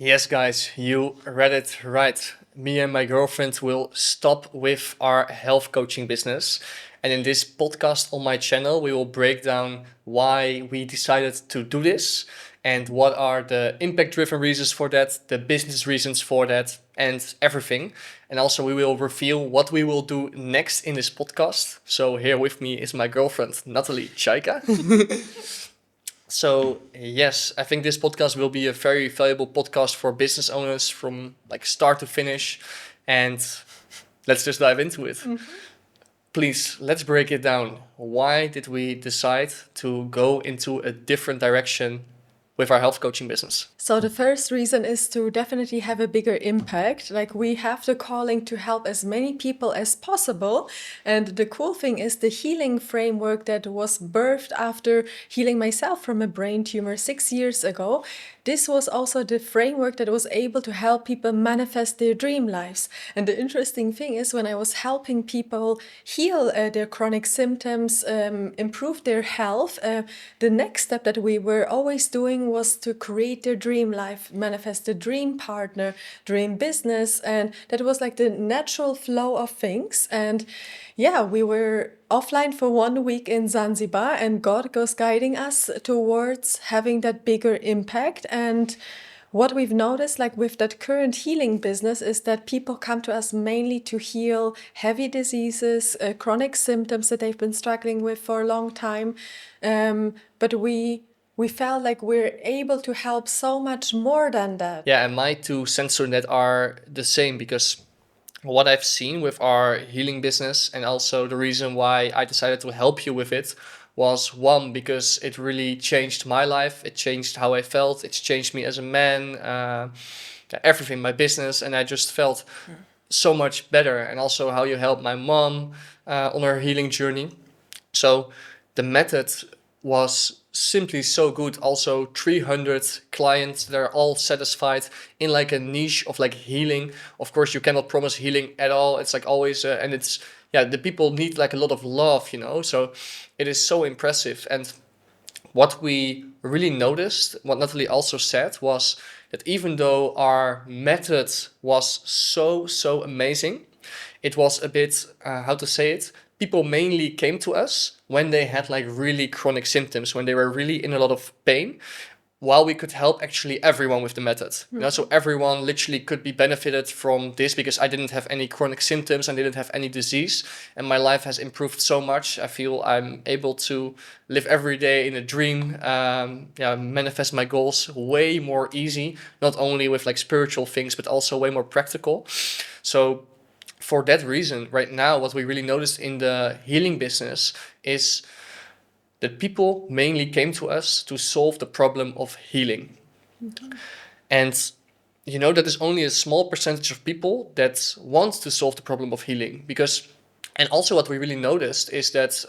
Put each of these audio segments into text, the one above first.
Yes, guys, you read it right. Me and my girlfriend will stop with our health coaching business. And in this podcast on my channel, we will break down why we decided to do this and what are the impact driven reasons for that, the business reasons for that, and everything. And also, we will reveal what we will do next in this podcast. So, here with me is my girlfriend, Natalie Chaika. So yes, I think this podcast will be a very valuable podcast for business owners from like start to finish. And let's just dive into it. Please, let's break it down. Why did we decide to go into a different direction with our health coaching business? So the first reason is to definitely have a bigger impact. Like we have the calling to help as many people as possible. And the cool thing is the healing framework that was birthed after healing myself from a brain tumor 6 years ago. This was also the framework that was able to help people manifest their dream lives. And the interesting thing is when I was helping people heal their chronic symptoms, improve their health, the next step that we were always doing was to create their dream life, manifest a dream partner, dream business. And that was like the natural flow of things. And yeah, we were offline for 1 week in Zanzibar, and God was guiding us towards having that bigger impact. And what we've noticed, like with that current healing business, is that people come to us mainly to heal heavy diseases, chronic symptoms that they've been struggling with for a long time. But we felt like we're able to help so much more than that. Yeah, and my 2 cents on that are the same because what I've seen with our healing business and also the reason why I decided to help you with it was one, because it really changed my life. It changed how I felt. It's changed me as a man, everything, my business. And I just felt so much better. And also how you helped my mom on her healing journey. So the method was simply so good. Also 300 clients that are all satisfied in like a niche of like healing. Of course, you cannot promise healing at all. It's like always, and it's, yeah, the people need like a lot of love, so it is so impressive. And what we really noticed, what Natalie also said, was that even though our method was so amazing, it was a bit, how to say it, people mainly came to us when they had like really chronic symptoms, when they were really in a lot of pain, while we could help actually everyone with the method. So everyone literally could be benefited from this because I didn't have any chronic symptoms, I didn't have any disease, and my life has improved so much. I feel I'm able to live every day in a dream, manifest my goals way more easy, not only with like spiritual things, but also way more practical. So for that reason, right now, what we really noticed in the healing business is that people mainly came to us to solve the problem of healing. And that is only a small percentage of people that want to solve the problem of healing. And also what we really noticed is that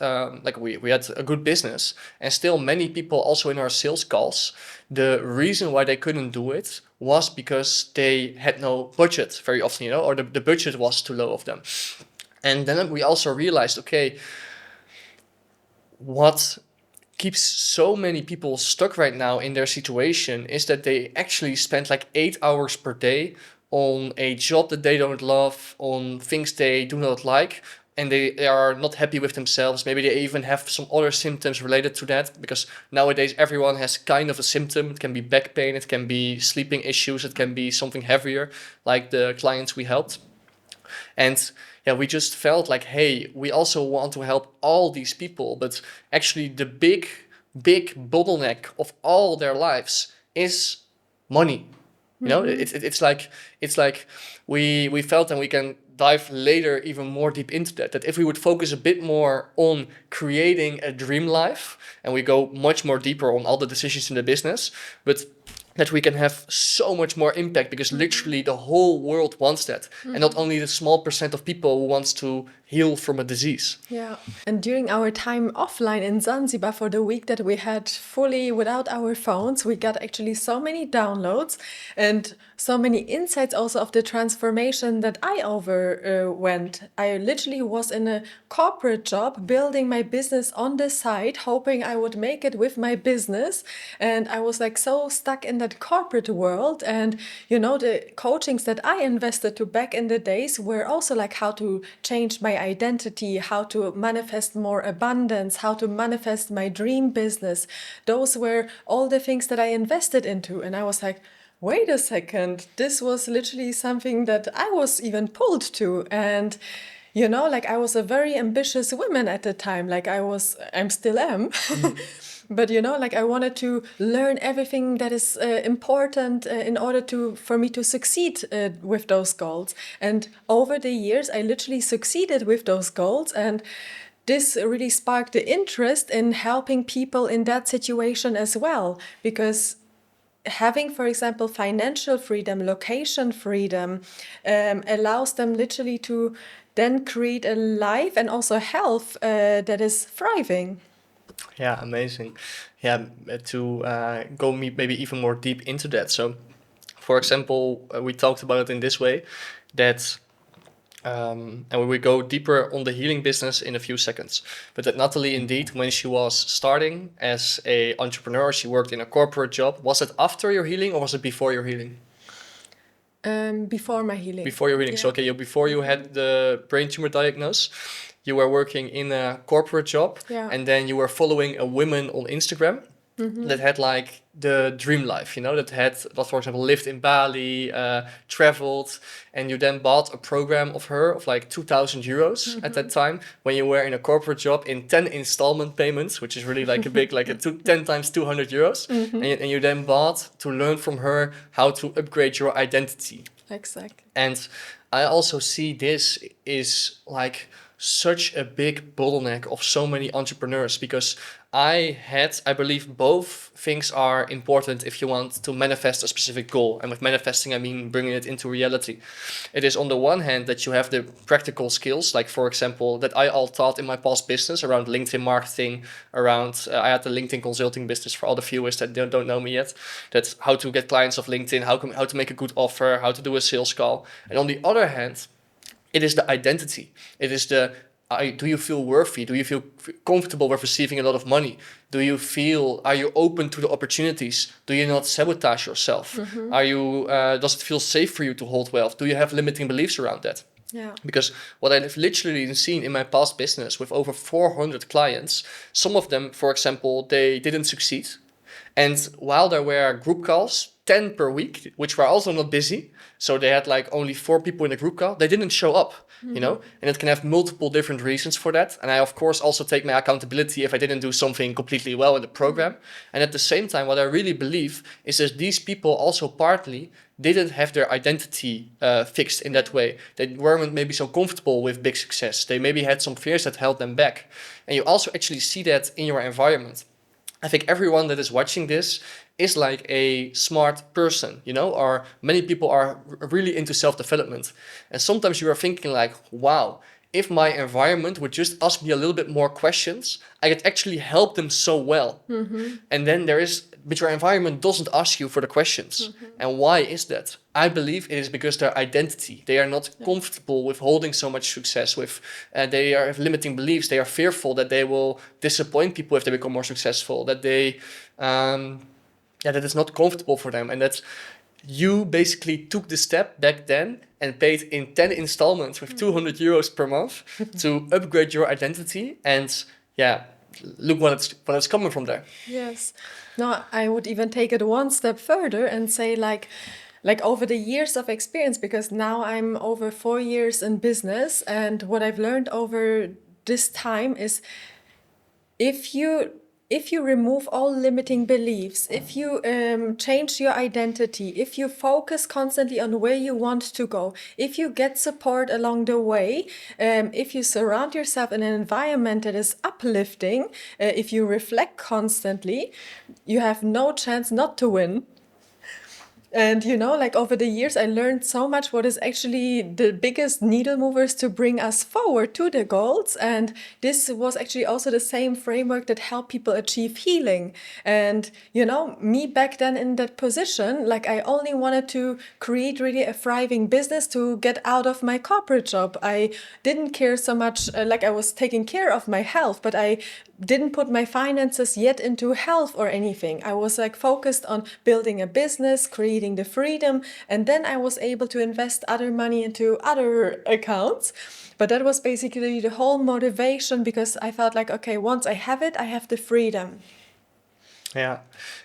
we had a good business, and still many people also in our sales calls, the reason why they couldn't do it was because they had no budget very often, or the budget was too low of them. And then we also realized, okay, what keeps so many people stuck right now in their situation is that they actually spend like 8 hours per day on a job that they don't love, on things they do not like, and they are not happy with themselves. Maybe they even have some other symptoms related to that, because nowadays everyone has kind of a symptom. It can be back pain, it can be sleeping issues, it can be something heavier, like the clients we helped. And yeah, we just felt like, hey, we also want to help all these people, but actually the big bottleneck of all their lives is money. It's like we felt, and we can dive later even more deep into that if we would focus a bit more on creating a dream life, and we go much more deeper on all the decisions in the business, but that we can have so much more impact, because literally the whole world wants that, and not only the small percent of people who wants to heal from a disease. Yeah. And during our time offline in Zanzibar for the week that we had fully without our phones, we got actually so many downloads and so many insights also of the transformation that I overwent. I literally was in a corporate job, building my business on the side, hoping I would make it with my business. And I was like so stuck in that that corporate world. And, the coachings that I invested to back in the days were also like how to change my identity, how to manifest more abundance, how to manifest my dream business. Those were all the things that I invested into. And I was like, wait a second, this was literally something that I was even pulled to. And like I was a very ambitious woman at the time. Like I'm still am. But like I wanted to learn everything that is important in order for me to succeed with those goals. And over the years, I literally succeeded with those goals. And this really sparked the interest in helping people in that situation as well. Because having, for example, financial freedom, location freedom, allows them literally to then create a life and also health that is thriving. Yeah, amazing. Yeah, to go maybe even more deep into that. So, for example, we talked about it in this way that, and we will go deeper on the healing business in a few seconds. But that Natalie, indeed, when she was starting as a entrepreneur, she worked in a corporate job. Was it after your healing or was it before your healing? Before my healing. Before your healing. So, Yeah. okay, before you had the brain tumor diagnosis, you were working in a corporate job, Yeah. and then you were following a woman on Instagram that had like the dream life, that, for example, lived in Bali, traveled, and you then bought a program of her of like 2,000 euros at that time when you were in a corporate job in 10 installment payments, which is really like a big, like 10 times 200 euros. And you then bought to learn from her how to upgrade your identity. Exactly. And I also see this is like such a big bottleneck of so many entrepreneurs because I believe both things are important if you want to manifest a specific goal. And with manifesting, I mean bringing it into reality. It is on the one hand that you have the practical skills, like for example, that I all taught in my past business around LinkedIn marketing, around, I had the LinkedIn consulting business for all the viewers that don't know me yet. That's how to get clients off LinkedIn, how to make a good offer, how to do a sales call. And on the other hand, it is the identity. It is do you feel worthy? Do you feel comfortable with receiving a lot of money? Are you open to the opportunities? Do you not sabotage yourself? Does it feel safe for you to hold wealth? Do you have limiting beliefs around that? Yeah. Because what I've literally seen in my past business with over 400 clients, some of them, for example, they didn't succeed. And while there were group calls, 10 per week, which were also not busy, so they had like only 4 people in the group call, they didn't show up, and it can have multiple different reasons for that. And I, of course, also take my accountability if I didn't do something completely well in the program. And at the same time, what I really believe is that these people also partly didn't have their identity fixed in that way. They weren't maybe so comfortable with big success. They maybe had some fears that held them back. And you also actually see that in your environment. I think everyone that is watching this is like a smart person, or many people are really into self-development. And sometimes you are thinking like, wow, if my environment would just ask me a little bit more questions, I could actually help them so well. And then but your environment doesn't ask you for the questions. And why is that? I believe it is because their identity, they are not comfortable with holding so much success with, they have limiting beliefs. They are fearful that they will disappoint people if they become more successful, that that it's not comfortable for them. And that's, you basically took the step back then and paid in 10 installments with 200 euros per month to upgrade your identity. And look what it's coming from there. Yes. No, I would even take it one step further and say like over the years of experience, because now I'm over 4 years in business, and what I've learned over this time is if you remove all limiting beliefs, if you change your identity, if you focus constantly on where you want to go, if you get support along the way, if you surround yourself in an environment that is uplifting, if you reflect constantly, you have no chance not to win. And like over the years, I learned so much what is actually the biggest needle movers to bring us forward to the goals. And this was actually also the same framework that helped people achieve healing. And, me back then in that position, like I only wanted to create really a thriving business to get out of my corporate job. I didn't care so much, like I was taking care of my health, but I didn't put my finances yet into health or anything. I was like focused on building a business, creating the freedom, and then I was able to invest other money into other accounts. But that was basically the whole motivation because I felt like, okay, once I have it, I have the freedom. Yeah,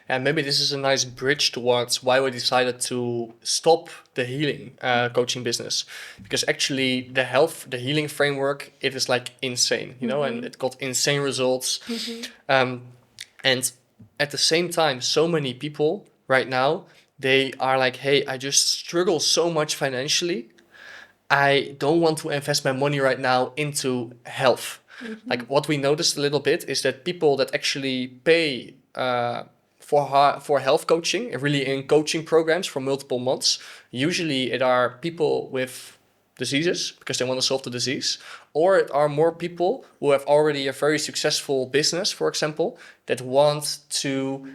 and maybe this is a nice bridge towards why we decided to stop the healing coaching business, because actually the healing framework, it is like insane, you know, and it got insane results. Um, and at the same time, so many people right now, they are like, hey, I just struggle so much financially. I don't want to invest my money right now into health. Like what we noticed a little bit is that people that actually pay for health coaching, really in coaching programs for multiple months, usually it are people with diseases because they want to solve the disease, or it are more people who have already a very successful business, for example, that want to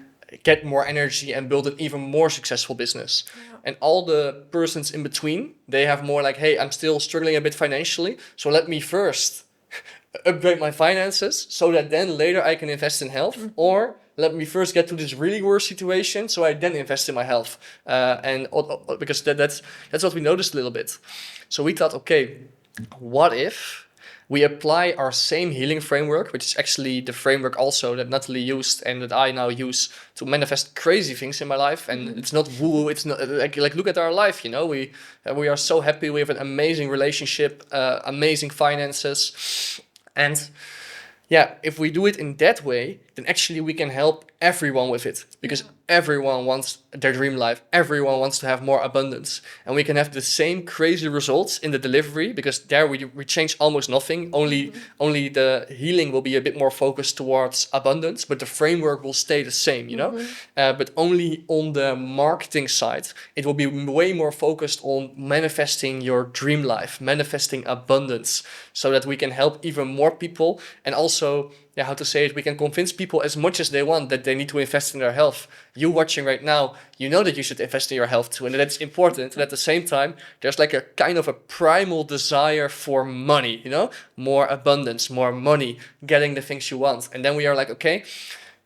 get more energy and build an even more successful business. And all the persons in between, they have more like, hey, I'm still struggling a bit financially, so let me first upgrade my finances so that then later I can invest in health, or let me first get to this really worse situation so I then invest in my health. Because that's what we noticed a little bit. So we thought, okay, what if we apply our same healing framework, which is actually the framework also that Natalie used and that I now use to manifest crazy things in my life. And it's not woo, it's not like look at our life, you know, we are so happy, we have an amazing relationship, amazing finances. And yeah, if we do it in that way, then actually we can help everyone with it, because everyone wants their dream life. Everyone wants to have more abundance, and we can have the same crazy results in the delivery, because there we change almost nothing. Only the healing will be a bit more focused towards abundance, but the framework will stay the same, you know. But only on the marketing side, it will be way more focused on manifesting your dream life, manifesting abundance, so that we can help even more people. And also, yeah, how to say it, we can convince people as much as they want that they need to invest in their health. You watching right now, you know that you should invest in your health too, and that's important. And at the same time, there's like a kind of a primal desire for money, you know, more abundance, more money, getting the things you want. And then we are like, okay,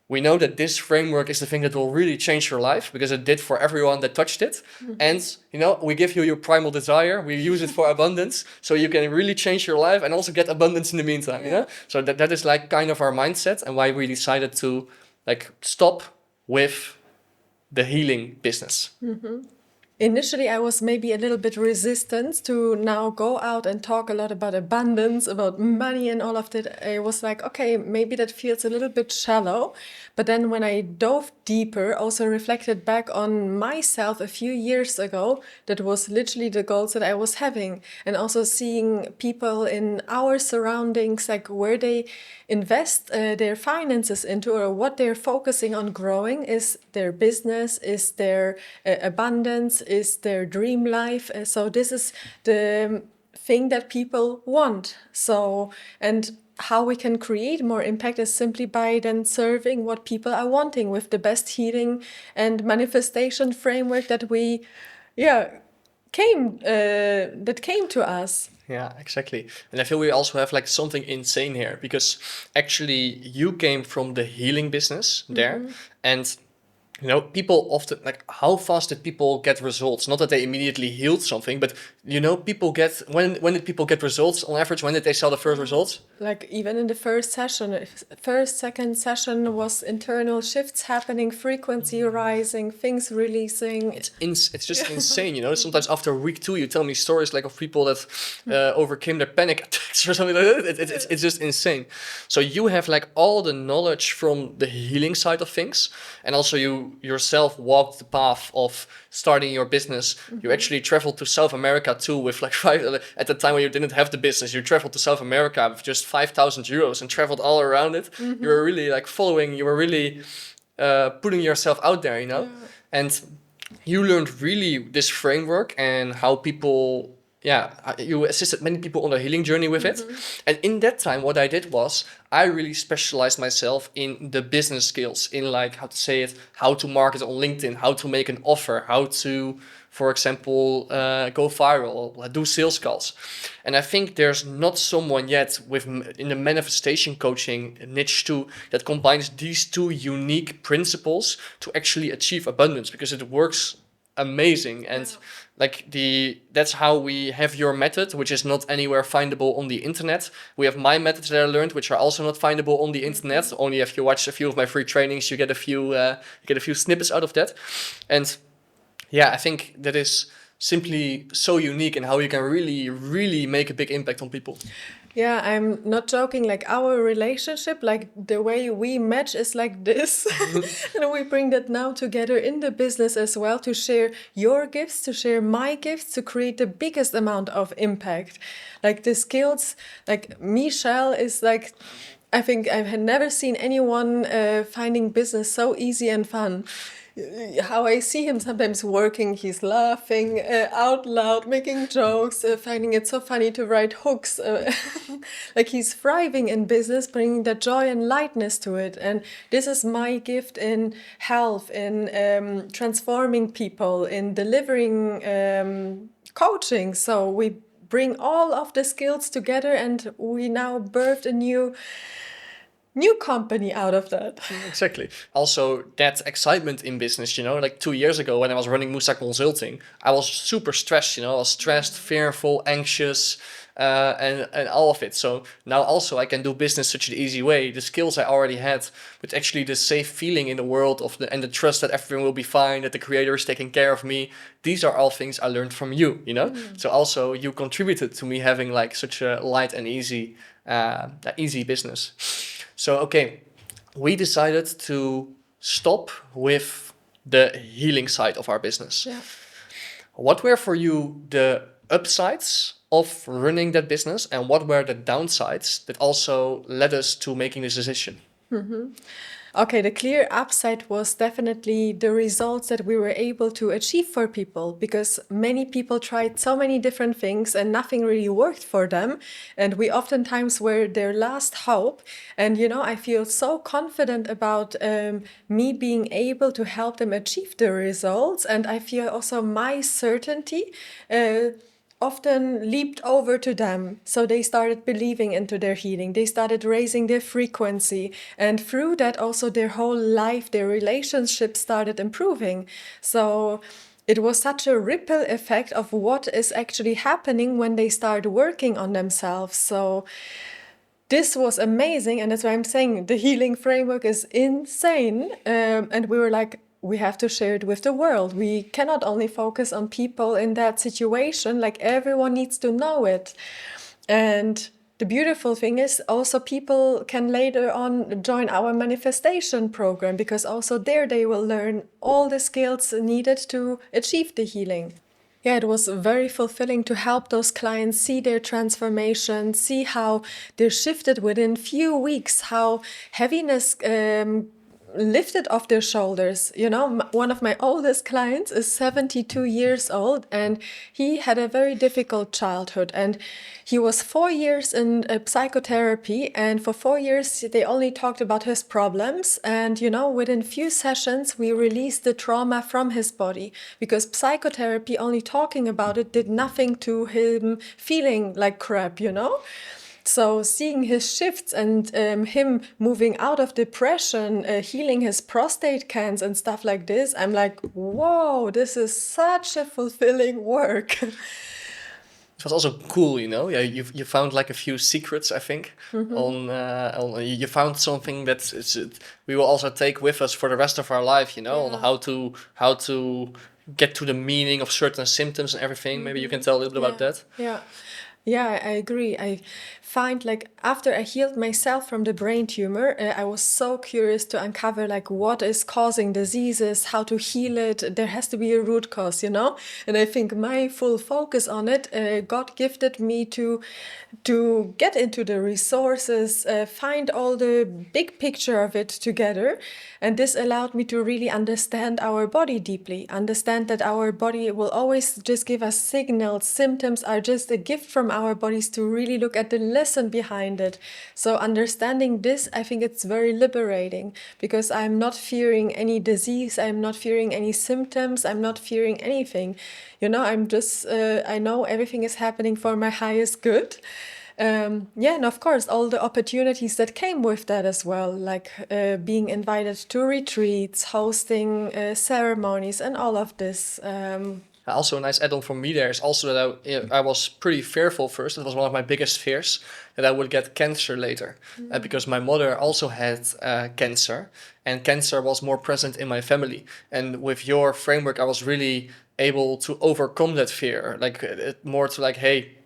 we know that this framework is the thing that will really change your life, because it did for everyone that touched it. And, you know, we give you your primal desire, we use it for abundance, so you can really change your life and also get abundance in the meantime, you know? So that is like kind of our mindset, and why we decided to like stop with the healing business. Initially, I was maybe a little bit resistant to now go out and talk a lot about abundance, about money, and all of that. I was like, okay, maybe that feels a little bit shallow. But then when I dove deeper, also reflected back on myself a few years ago, that was literally the goals that I was having. And also seeing people in our surroundings, like where they invest their finances into, or what they're focusing on growing, is their business, is their abundance, is their dream life. So this is the thing that people want. So, and how we can create more impact is simply by then serving what people are wanting with the best healing and manifestation framework that we, that came to us. Yeah, exactly. And I feel we also have like something insane here, because actually you came from the healing business there. And you know, people often like, how fast did people get results? Not that they immediately healed something, but you know, people get, when did people get results on average? When did they sell the first results? Like even in the first session, first, second session was internal shifts happening, frequency rising, things releasing. It's just insane, you know. Sometimes after week 2, you tell me stories like of people that overcame their panic attacks or something like that. It's just insane. So you have like all the knowledge from the healing side of things, and also you yourself walked the path of starting your business. You actually traveled to South America too with like at the time when you didn't have the business. You traveled to South America with just 5,000 euros and traveled all around it. You were really like you were really putting yourself out there, you know. And you learned really this framework and how people, you assisted many people on their healing journey with it. And in that time, what I did was I really specialized myself in the business skills, in like, how to say it, how to market on LinkedIn, how to make an offer, how to for example, go viral, do sales calls. And I think there's not someone yet in the manifestation coaching niche too that combines these two unique principles to actually achieve abundance, because it works amazing. And that's how we have your method, which is not anywhere findable on the internet. We have my methods that I learned, which are also not findable on the internet. Only if you watch a few of my free trainings, you get a few snippets out of that. And yeah, I think that is simply so unique in how you can really, really make a big impact on people. Yeah, I'm not joking. Like our relationship, like the way we match is like this. And we bring that now together in the business as well, to share your gifts, to share my gifts, to create the biggest amount of impact. Like the skills, like Michelle is like, I think I had never seen anyone finding business so easy and fun. How I see him sometimes working, he's laughing out loud, making jokes, finding it so funny to write hooks. Like he's thriving in business, bringing that joy and lightness to it. And this is my gift in health, in transforming people, in delivering coaching. So we bring all of the skills together, and we now birthed a new company out of that. Exactly. Also, that excitement in business, like 2 years ago when I was running Musa Consulting, I was super stressed, I was stressed, fearful, anxious, and all of it. So now also I can do business such an easy way. The skills I already had, but actually the safe feeling in the world and the trust that everything will be fine, that the creator is taking care of me. These are all things I learned from you, So also you contributed to me having like such a light and easy business. So, okay, we decided to stop with the healing side of our business. Yeah. What were for you the upsides of running that business, and what were the downsides that also led us to making this decision? Okay, the clear upside was definitely the results that we were able to achieve for people, because many people tried so many different things and nothing really worked for them. And we oftentimes were their last hope. And, I feel so confident about me being able to help them achieve the results. And I feel also my certainty often leaped over to them. So they started believing into their healing. They started raising their frequency. And through that, also their whole life, their relationships started improving. So it was such a ripple effect of what is actually happening when they start working on themselves. So this was amazing. And that's why I'm saying the healing framework is insane. And we were like, we have to share it with the world. We cannot only focus on people in that situation, like everyone needs to know it. And the beautiful thing is also people can later on join our manifestation program, because also there they will learn all the skills needed to achieve the healing. Yeah, it was very fulfilling to help those clients see their transformation, see how they're shifted within few weeks, how heaviness lifted off their shoulders. One of my oldest clients is 72 years old, and he had a very difficult childhood, and he was 4 years in psychotherapy, and for 4 years they only talked about his problems. And within few sessions we released the trauma from his body, because psychotherapy, only talking about it, did nothing to him feeling like crap. So seeing his shifts and him moving out of depression, healing his prostate cancer and stuff like this, I'm like, whoa, this is such a fulfilling work. It was also cool, Yeah, you found like a few secrets, I think. You found something that we will also take with us for the rest of our life, on how to get to the meaning of certain symptoms and everything. Maybe you can tell a little bit about that. Yeah, I agree. I find, like, after I healed myself from the brain tumor, I was so curious to uncover like what is causing diseases, how to heal it. There has to be a root cause, And I think my full focus on it, God gifted me to get into the resources, find all the big picture of it together. And this allowed me to really understand our body deeply, understand that our body will always just give us signals. Symptoms are just a gift from our bodies to really look at the lesson behind it. So understanding this, I think it's very liberating because I'm not fearing any disease, I'm not fearing any symptoms, I'm not fearing anything. I'm just, I know everything is happening for my highest good. Yeah, and of course, all the opportunities that came with that as well, like being invited to retreats, hosting ceremonies, and all of this. Also, a nice add-on for me there is also that I was pretty fearful first. It was one of my biggest fears that I would get cancer later, because my mother also had cancer, and cancer was more present in my family. And with your framework, I was really able to overcome that fear, like more to like, hey,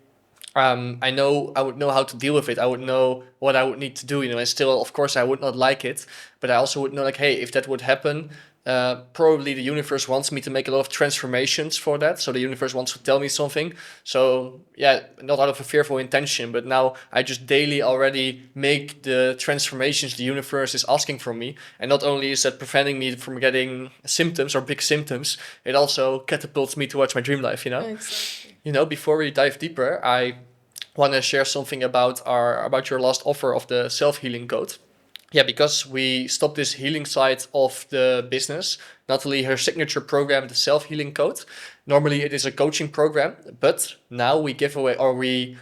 I know I would know how to deal with it. I would know what I would need to do, and still, of course, I would not like it, but I also would know like, hey, if that would happen, probably the universe wants me to make a lot of transformations for that. So the universe wants to tell me something. So yeah, not out of a fearful intention, but now I just daily already make the transformations the universe is asking from me. And not only is that preventing me from getting symptoms or big symptoms, it also catapults me towards my dream life, Exactly. Before we dive deeper, I want to share something about your last offer of the self-healing code. Yeah, because we stopped this healing side of the business. Natalie, her signature program, the self-healing code. Normally it is a coaching program, but now we give away or we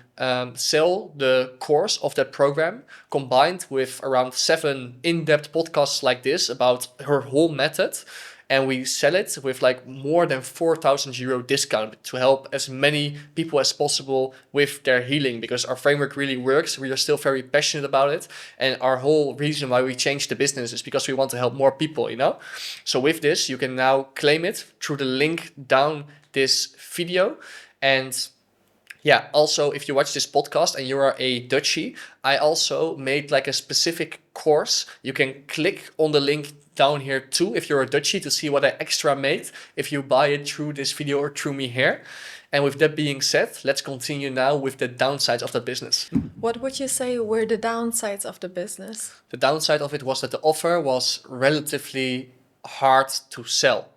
sell the course of that program combined with around 7 in-depth podcasts like this about her whole method, and we sell it with like more than 4,000 euro discount to help as many people as possible with their healing, because our framework really works. We are still very passionate about it, and our whole reason why we changed the business is because we want to help more people. So with this, you can now claim it through the link down this video. And yeah, also, if you watch this podcast and you are a Dutchie, I also made like a specific course. You can click on the link down here too if you're a Dutchie to see what I extra made if you buy it through this video or through me here. And with that being said, let's continue now with the downsides of the business. What would you say were the downsides of the business? The downside of it was that the offer was relatively hard to sell.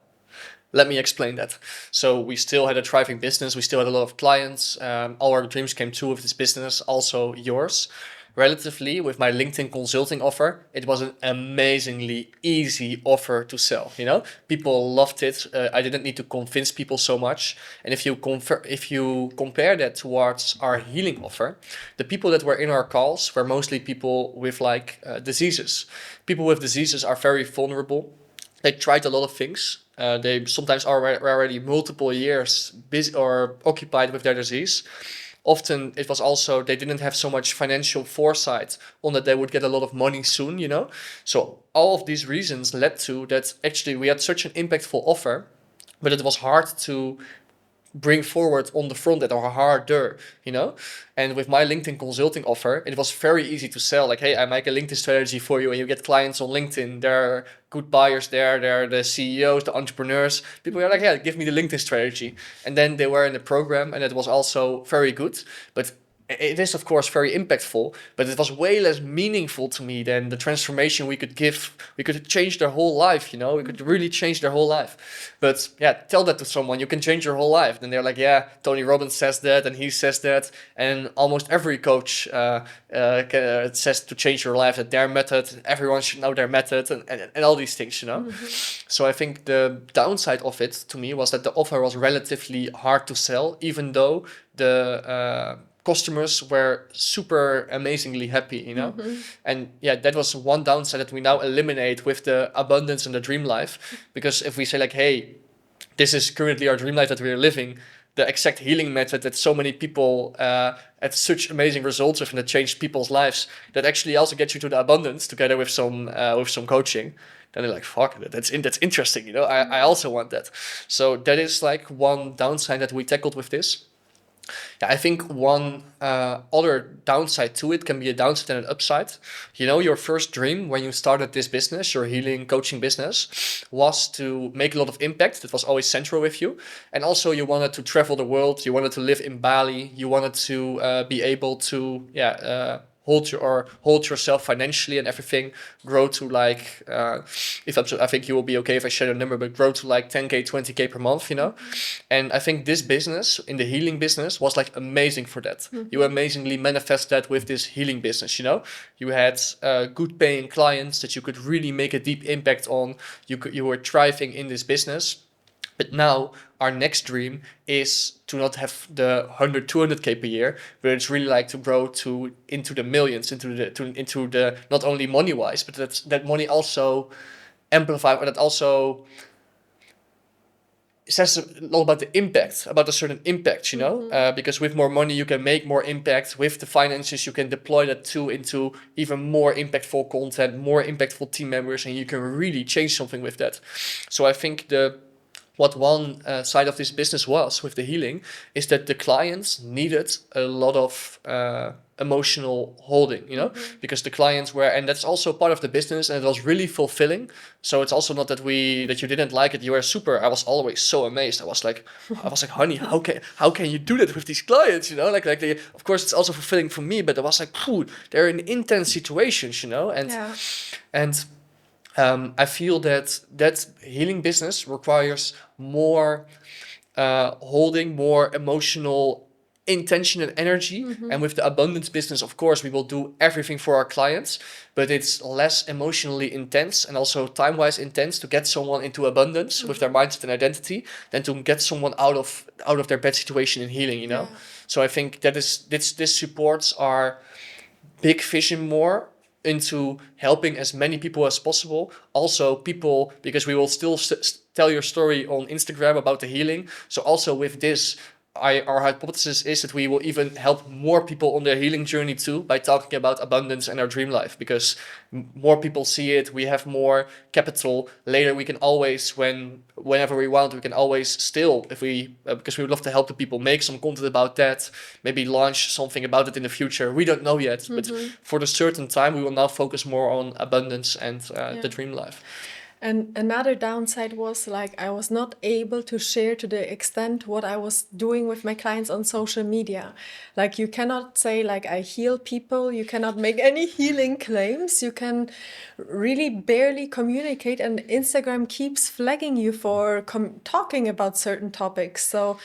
Let me explain that. So we still had a thriving business. We still had a lot of clients. All our dreams came true with this business, also yours. Relatively, with my LinkedIn consulting offer, it was an amazingly easy offer to sell. People loved it. I didn't need to convince people so much. And if you compare that towards our healing offer, the people that were in our calls were mostly people with diseases. People with diseases are very vulnerable. They tried a lot of things. They sometimes are already multiple years busy or occupied with their disease. Often it was also they didn't have so much financial foresight on that they would get a lot of money soon. So all of these reasons led to that actually we had such an impactful offer, but it was hard to bring forward on the front end or harder. And with my LinkedIn consulting offer, it was very easy to sell. Like, hey, I make a LinkedIn strategy for you, and you get clients on LinkedIn. There are good buyers there. There are the CEOs, the entrepreneurs. People are like, yeah, give me the LinkedIn strategy. And then they were in the program, and it was also very good. But it is, of course, very impactful, but it was way less meaningful to me than the transformation we could give. We could change their whole life, We could really change their whole life. But yeah, tell that to someone, you can change your whole life. Then they're like, yeah, Tony Robbins says that, and he says that. And almost every coach says to change your life, that their method, everyone should know their method, and all these things. So I think the downside of it to me was that the offer was relatively hard to sell, even though the customers were super amazingly happy. And yeah, that was one downside that we now eliminate with the abundance and the dream life. Because if we say like, hey, this is currently our dream life that we are living, the exact healing method that so many people had such amazing results with and that changed people's lives, that actually also gets you to the abundance together with some coaching. Then they're like, fuck, that's interesting. I also want that. So that is like one downside that we tackled with this. Yeah, I think one other downside to it can be a downside and an upside. Your first dream when you started this business, your healing coaching business, was to make a lot of impact. That was always central with you. And also you wanted to travel the world. You wanted to live in Bali. You wanted to be able to, hold yourself financially and everything, grow to like if I'm so, I think you will be okay if I share the number, but grow to like 10k, 20k per month, you know. And I think this business in the healing business was like amazing for that. You amazingly manifest that with this healing business, you know. You had good paying clients that you could really make a deep impact on. You were thriving in this business. But now our next dream is to not have the 100, 200k per year, but it's really like to grow to into the millions, into the not only money wise, but that money also amplify, or that also says a lot about the impact, about a certain impact, you know, because with more money you can make more impact. With the finances you can deploy that too into even more impactful content, more impactful team members, and you can really change something with that. So I think what one side of this business was with the healing is that the clients needed a lot of emotional holding, you know, because the clients were, and that's also part of the business, and it was really fulfilling. So it's also not that you didn't like it. You were super. I was always so amazed. I was like, honey, how can you do that with these clients? You know, like they, of course it's also fulfilling for me, but I was like, phew, they're in intense situations, you know, and I feel that healing business requires more holding, more emotional intention and energy. And with the abundance business, of course, we will do everything for our clients, but it's less emotionally intense and also time-wise intense to get someone into abundance with their mindset and identity than to get someone out of their bad situation in healing, you know. So I think that is this supports our big vision more into helping as many people as possible. Also people, because we will still tell your story on Instagram about the healing. So also with this, our hypothesis is that we will even help more people on their healing journey too by talking about abundance and our dream life, because more people see it, we have more capital. Later we can always, whenever we want, we can always still, if we because we would love to help the people, make some content about that, maybe launch something about it in the future. We don't know yet, but for the certain time we will now focus more on abundance and the dream life. And another downside was like I was not able to share to the extent what I was doing with my clients on social media. Like you cannot say like I heal people, you cannot make any healing claims, you can really barely communicate, and Instagram keeps flagging you for talking about certain topics. So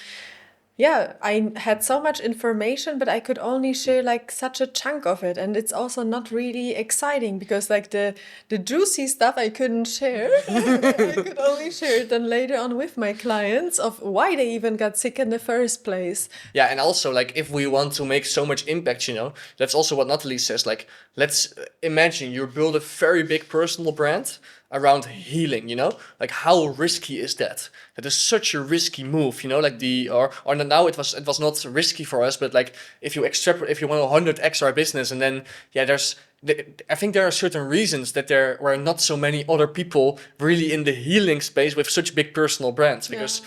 yeah, I had so much information, but I could only share like such a chunk of it, and it's also not really exciting because like the juicy stuff I couldn't share. I could only share it then later on with my clients of why they even got sick in the first place. Yeah, and also like if we want to make so much impact, you know, that's also what Natalie says. Like, let's imagine you build a very big personal brand around healing, you know, like how risky is that? That is such a risky move, you know, like or now it was not risky for us, but like if you extrapolate, if you want 100x our business, and then I think there are certain reasons that there were not so many other people really in the healing space with such big personal brands, because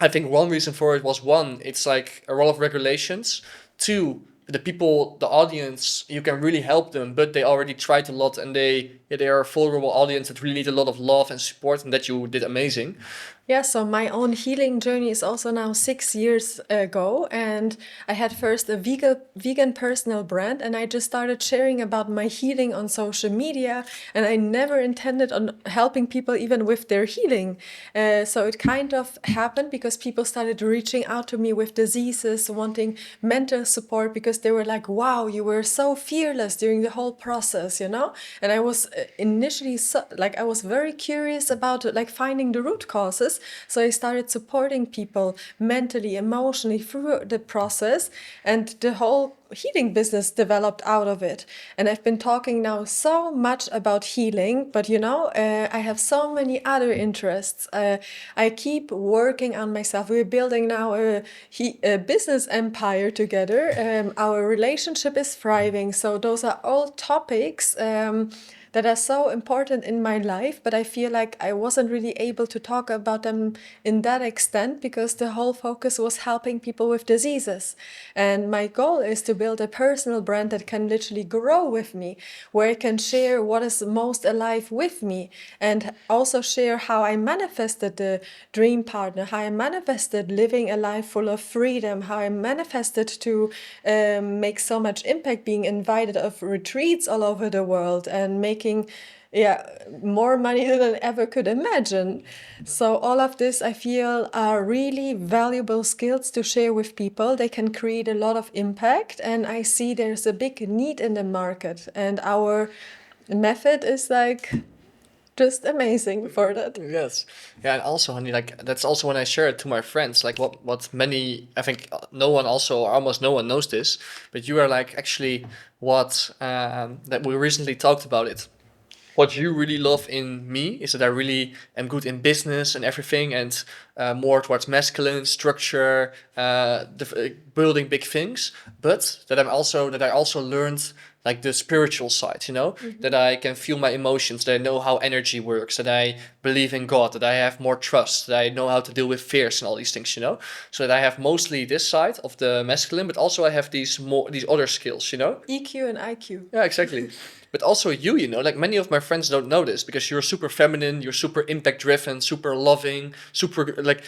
I think one reason for it was, one, it's like a lot of regulations. Two, the people, the audience, you can really help them, but they already tried a lot, and they are a vulnerable audience that really need a lot of love and support, and that you did amazing. Yeah, so my own healing journey is also now 6 years ago, and I had first a vegan personal brand, and I just started sharing about my healing on social media, and I never intended on helping people even with their healing. So it kind of happened because people started reaching out to me with diseases, wanting mental support, because they were like, wow, you were so fearless during the whole process, you know? And I was initially I was very curious about like finding the root causes. So I started supporting people mentally, emotionally through the process, and the whole healing business developed out of it. And I've been talking now so much about healing, but you know, I have so many other interests. I keep working on myself. We're building now a business empire together. Our relationship is thriving. So those are all topics that are so important in my life, but I feel like I wasn't really able to talk about them in that extent because the whole focus was helping people with diseases. And my goal is to build a personal brand that can literally grow with me, where I can share what is most alive with me, and also share how I manifested the dream partner, how I manifested living a life full of freedom, how I manifested to make so much impact, being invited of retreats all over the world and making more money than I ever could imagine. So all of this I feel are really valuable skills to share with people. They can create a lot of impact, and I see there's a big need in the market, and our method is like just amazing for that. Yes. Yeah, and also, honey, like that's also when I share it to my friends. Like what many, I think no one also, or almost no one knows this, but you are like actually what that we recently talked about it. What you really love in me is that I really am good in business and everything, and more towards masculine structure, building big things. But that I also learned like the spiritual side, you know, that I can feel my emotions, that I know how energy works, that I believe in God, that I have more trust, that I know how to deal with fears and all these things, you know. So that I have mostly this side of the masculine, but also I have these other skills, you know. EQ and IQ. Yeah, exactly. But also you know, like many of my friends don't know this because you're super feminine, you're super impact driven, super loving, super like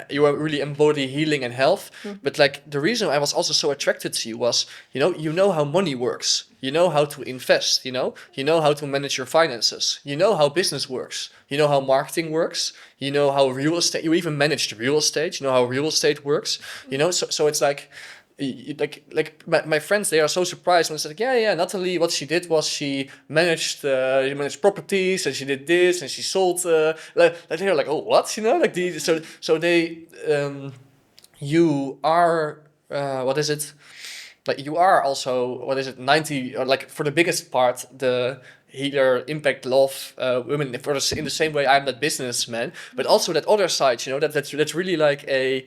you are really embody healing and health. But like the reason I was also so attracted to you was, you know how money works. You know how to invest, you know how to manage your finances. You know how business works. You know how marketing works. You know how real estate, you even managed real estate. You know how real estate works. You know, so it's like my friends, they are so surprised when it's like, yeah, Natalie, what she did was she managed properties, and she did this, and she sold like they're like, oh, what, like so they you are what is it, like you are also, what is it, 90, or like for the biggest part, the healer, impact, love women, in the same way I'm that businessman, but also that other side, that's really like that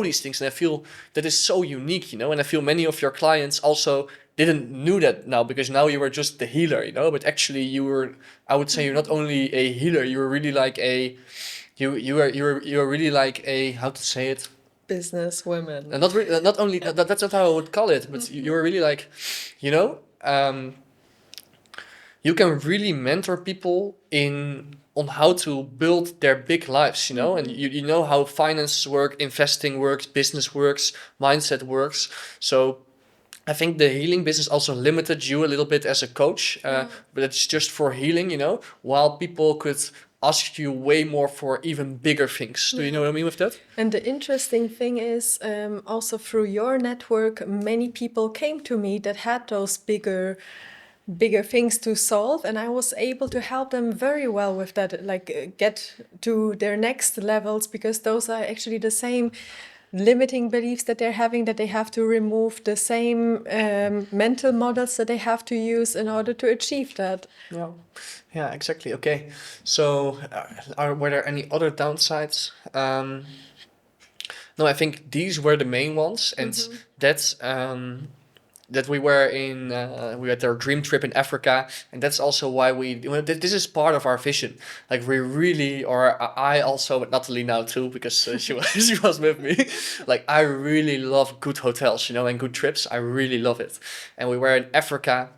these things, and I feel that is so unique, and I feel many of your clients also didn't knew that now, because now you were just the healer, but actually you were, I would say, you're not only a healer, you were really like you are really like a, how to say it, Business women. and not only that's not how I would call it, but you're really like, you know, you can really mentor people on how to build their big lives, and you know how finance work, investing works, business works, mindset works. So I think the healing business also limited you a little bit as a coach, but it's just for healing, while people could ask you way more for even bigger things. Do you know what I mean with that? And the interesting thing is, also through your network, many people came to me that had those bigger things to solve, and I was able to help them very well with that, like get to their next levels, because those are actually the same limiting beliefs that they're having, that they have to remove, the same mental models that they have to use in order to achieve that. Yeah, exactly. Okay, so were there any other downsides? No, I think these were the main ones, and that's that we had our dream trip in Africa, and that's also why this is part of our vision. Like we really, or I also, with Natalie now too, because she was with me. Like I really love good hotels, and good trips. I really love it, and we were in Africa.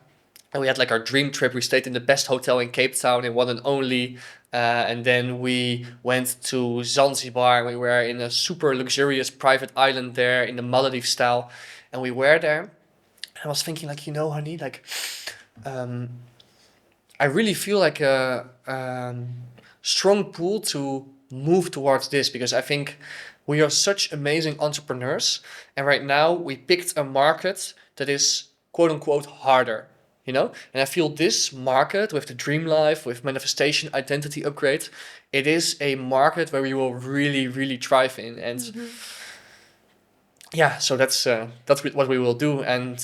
And we had like our dream trip. We stayed in the best hotel in Cape Town, in One and Only. And then we went to Zanzibar. We were in a super luxurious private island there in the Maldives style. And we were there. I was thinking, like, honey, like, I really feel like a strong pull to move towards this, because I think we are such amazing entrepreneurs. And right now we picked a market that is quote unquote harder, and I feel this market with the dream life, with manifestation, identity upgrade, it is a market where we will really, really thrive in. And yeah, so that's what we will do, and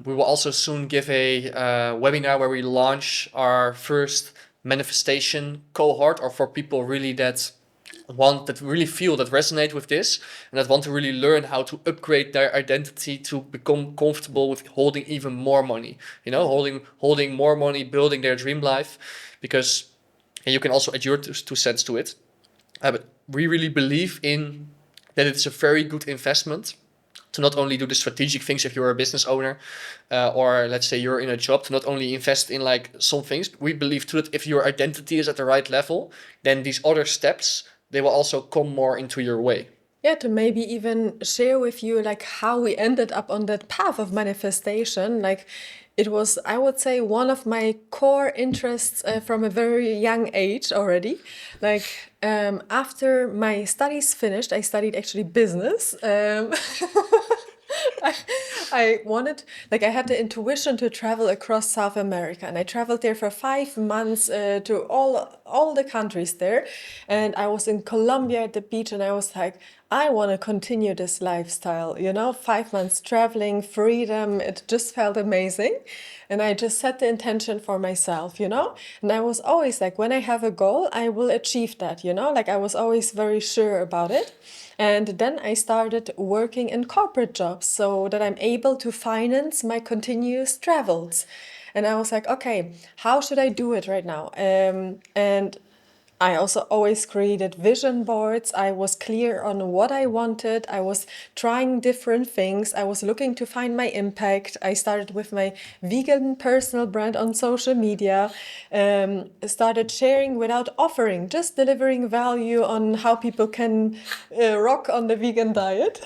we will also soon give a webinar where we launch our first manifestation cohort, or for people really that want that really feel that resonate with this and that want to really learn how to upgrade their identity to become comfortable with holding even more money, holding more money, building their dream life. Because, and you can also add your two cents to it, but we really believe in that it's a very good investment to not only do the strategic things if you're a business owner, or let's say you're in a job, to not only invest in like some things. We believe too that if your identity is at the right level, then these other steps, they will also come more into your way. Yeah, to maybe even share with you like how we ended up on that path of manifestation. Like it was, I would say, one of my core interests from a very young age already. Like after my studies finished, I studied actually business. I, I wanted, like, I had the intuition to travel across South America, and I traveled there for 5 months to all the countries there. And I was in Colombia at the beach, and I was like, I want to continue this lifestyle, 5 months traveling, freedom. It just felt amazing. And I just set the intention for myself. And I was always like, when I have a goal, I will achieve that. Like I was always very sure about it. And then I started working in corporate jobs so that I'm able to finance my continuous travels. And I was like, okay, how should I do it right now? And I also always created vision boards. I was clear on what I wanted. I was trying different things. I was looking to find my impact. I started with my vegan personal brand on social media, started sharing without offering, just delivering value on how people can rock on the vegan diet.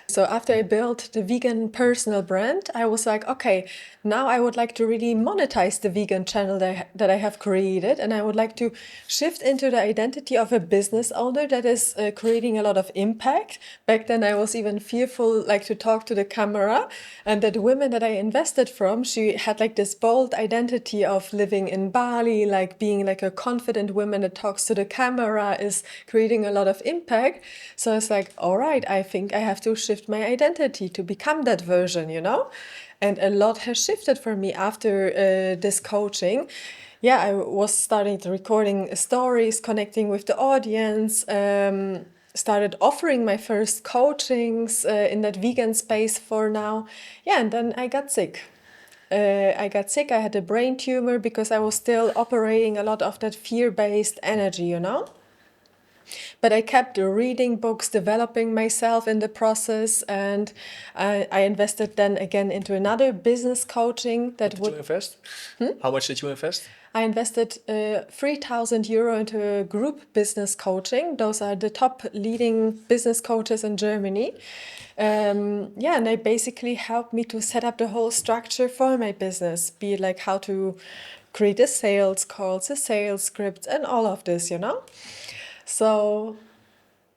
So after I built the vegan personal brand, I was like, okay, now I would like to really monetize the vegan channel that I have created. And I would like to shift into the identity of a business owner that is creating a lot of impact. Back then I was even fearful like to talk to the camera. And that women that I invested from, she had like this bold identity of living in Bali, like being like a confident woman that talks to the camera, is creating a lot of impact. So it's like, all right, I think I have to shift my identity to become that version. And a lot has shifted for me after this coaching. Yeah, I was starting to recording stories, connecting with the audience, started offering my first coachings in that vegan space for now. Yeah, and then I got sick. I had a brain tumor because I was still operating a lot of that fear-based energy. But I kept reading books, developing myself in the process, and I invested then again into another business coaching that Did you invest? How much did you invest? I invested 3,000 euro into a group business coaching. Those are the top leading business coaches in Germany. Yeah, and they basically helped me to set up the whole structure for my business, be it like how to create a sales calls, a sales script, and all of this. So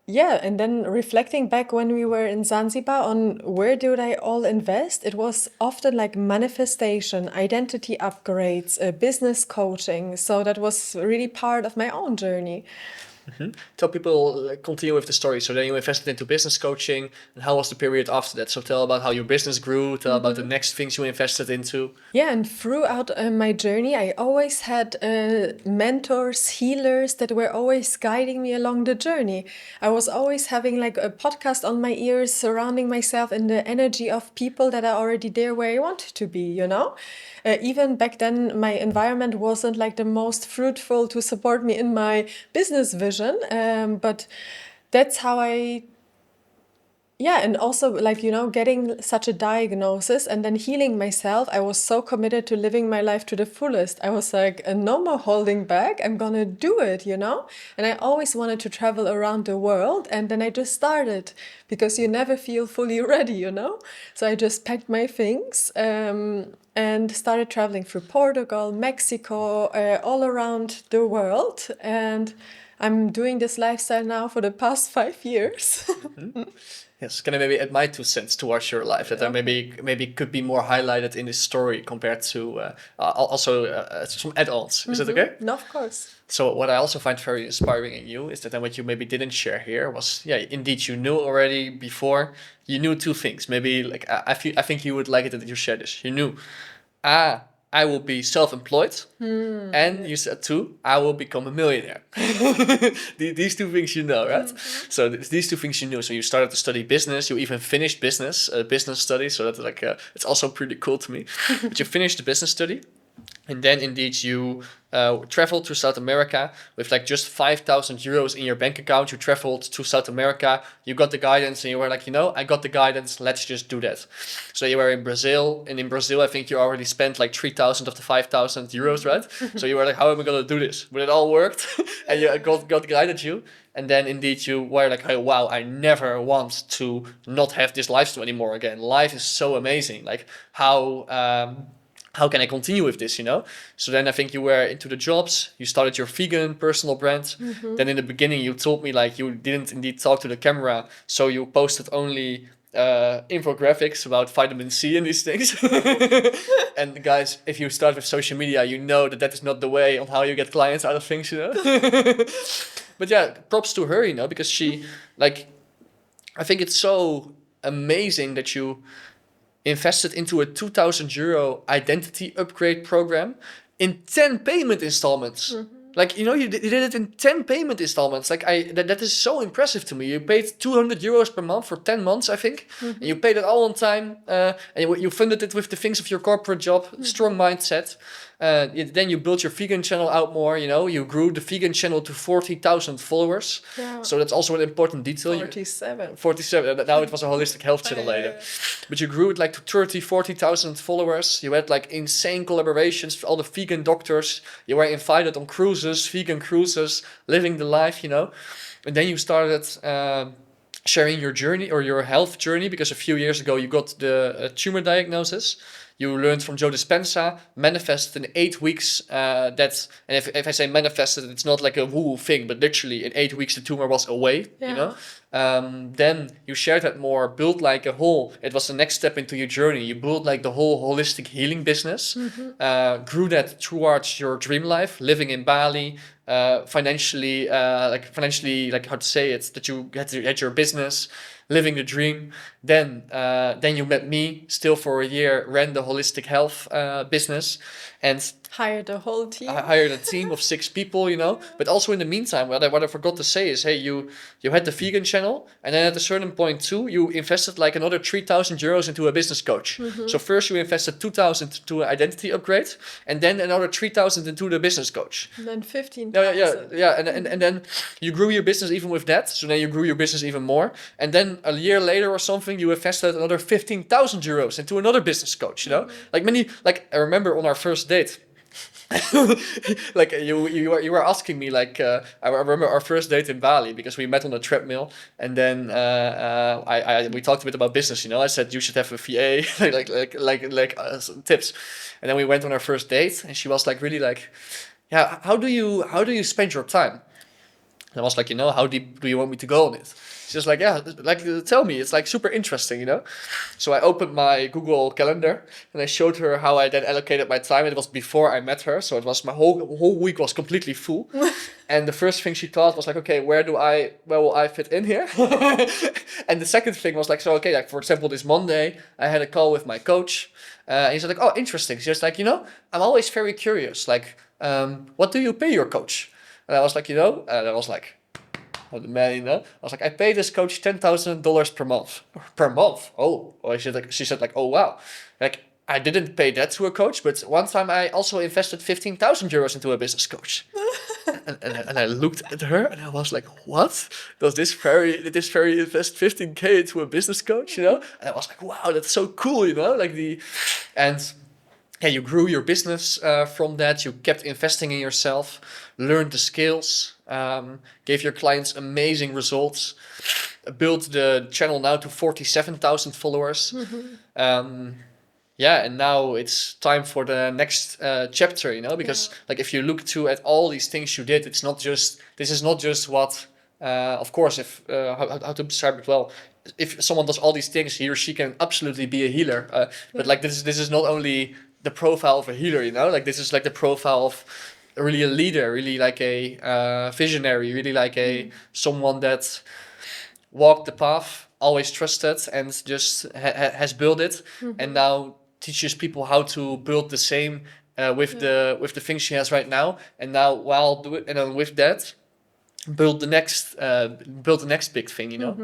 yeah, and then reflecting back when we were in Zanzibar on where did I all invest, it was often like manifestation, identity upgrades, business coaching. So that was really part of my own journey. Tell people, continue with the story. So then you invested into business coaching, and how was the period after that? So tell about how your business grew, tell about the next things you invested into. Yeah, and throughout my journey, I always had mentors, healers that were always guiding me along the journey. I was always having like a podcast on my ears, surrounding myself in the energy of people that are already there where I wanted to be. Even back then, my environment wasn't like the most fruitful to support me in my business vision, but that's how yeah, and also like, getting such a diagnosis and then healing myself, I was so committed to living my life to the fullest. I was like, no more holding back. I'm gonna do it. And I always wanted to travel around the world. And then I just started because you never feel fully ready. So I just packed my things and started traveling through Portugal, Mexico, all around the world. And I'm doing this lifestyle now for the past 5 years. Yes, can I maybe add my 2 cents towards your life that I maybe could be more highlighted in this story compared to also some add-ons. Is that okay? No, of course. So what I also find very inspiring in you is that then what you maybe didn't share here was, yeah, indeed you knew already before. You knew two things. Maybe like I think you would like it that you share this. You knew, I will be self-employed. And you said too, I will become a millionaire. These two things you know, right? So these two things you knew. So you started to study business. You even finished business studies. So that's like it's also pretty cool to me. But you finished the business study, and then indeed you traveled to South America with like just 5,000 euros in your bank account. You traveled to South America. You got the guidance, and you were like, I got the guidance. Let's just do that. So you were in Brazil, and in Brazil, I think you already spent like 3,000 of the 5,000 euros, right? So you were like, how am I gonna do this? But it all worked, and you got guided you. And then indeed you were like, hey, wow, I never want to not have this lifestyle anymore again. Life is so amazing. Like how can I continue with this, So then I think you were into the jobs, you started your vegan personal brand. Then in the beginning you told me like you didn't indeed talk to the camera, so you posted only infographics about vitamin C and these things. And guys, if you start with social media, you know that is not the way on how you get clients out of things, But yeah, props to her, because she, like, I think it's so amazing that you invested into a 2,000 euro identity upgrade program in 10 payment installments. Like, you did it in 10 payment installments. Like, that is so impressive to me. You paid 200 euros per month for 10 months, I think. And you paid it all on time. And you funded it with the things of your corporate job. Strong mindset. Then you built your vegan channel out more, You grew the vegan channel to 40,000 followers. Yeah. So that's also an important detail. 47. 47. Now it was a holistic health channel later. But you grew it like to 30, 40,000 followers. You had like insane collaborations with all the vegan doctors. You were invited on cruises, vegan cruises, living the life, And then you started sharing your journey or your health journey, because a few years ago you got the tumor diagnosis. You learned from Joe Dispenza, manifested in 8 weeks. And if I say manifested, it's not like a woo thing, but literally in 8 weeks the tumor was away. Then you shared that more, built like a whole. It was the next step into your journey. You built like the whole holistic healing business. Grew that towards your dream life, living in Bali. Financially, like how to say it, that you had your business, living the dream. Then you met me, still for a year, ran the holistic health business, and Hired a whole team. I hired a team of 6 people, But also in the meantime, what I forgot to say is, hey, you had the vegan channel, and then at a certain point too, you invested like another 3,000 euros into a business coach. So first you invested 2,000 to an identity upgrade, and then another 3,000 into the business coach. And then 15,000. Yeah. And then you grew your business even with that. So then you grew your business even more. And then a year later or something, you invested another 15,000 euros into another business coach, Like I remember on our first date, like you were asking me, like I remember our first date in Bali, because we met on a treadmill, and then we talked a bit about business. I said you should have a VA, some tips, and then we went on our first date, and she was like really like, yeah, how do you spend your time? And I was like, how deep do you want me to go on it? She's like, yeah, like tell me. It's like super interesting, So I opened my Google Calendar and I showed her how I then allocated my time. It was before I met her, so it was my whole week was completely full. And the first thing she thought was like, okay, where will I fit in here? And the second thing was like, so okay, like for example, this Monday I had a call with my coach. And he said like, oh, interesting. She was like, I'm always very curious. Like, what do you pay your coach? And I was like, and I was like, oh, the man, I was like, I pay this coach $10,000 per month. Per month? Oh, she said like, oh wow, like I didn't pay that to a coach, but one time I also invested 15,000 euros into a business coach. and I looked at her and I was like, what? Did this fairy invest 15K into a business coach? And I was like, wow, that's so cool, Yeah, you grew your business from that. You kept investing in yourself, learned the skills, gave your clients amazing results, built the channel now to 47,000 followers. And now it's time for the next chapter, because like if you look at all these things you did, this is not just what, of course, if how to describe it well. If someone does all these things, he or she can absolutely be a healer. But like this is not only the profile of a healer, like this is like the profile of really a leader, really like a visionary, really like a someone that walked the path, always trusted, and just has built it. And now teaches people how to build the same with the things she has right now, and now while do it, and then with that build the next big thing, you know.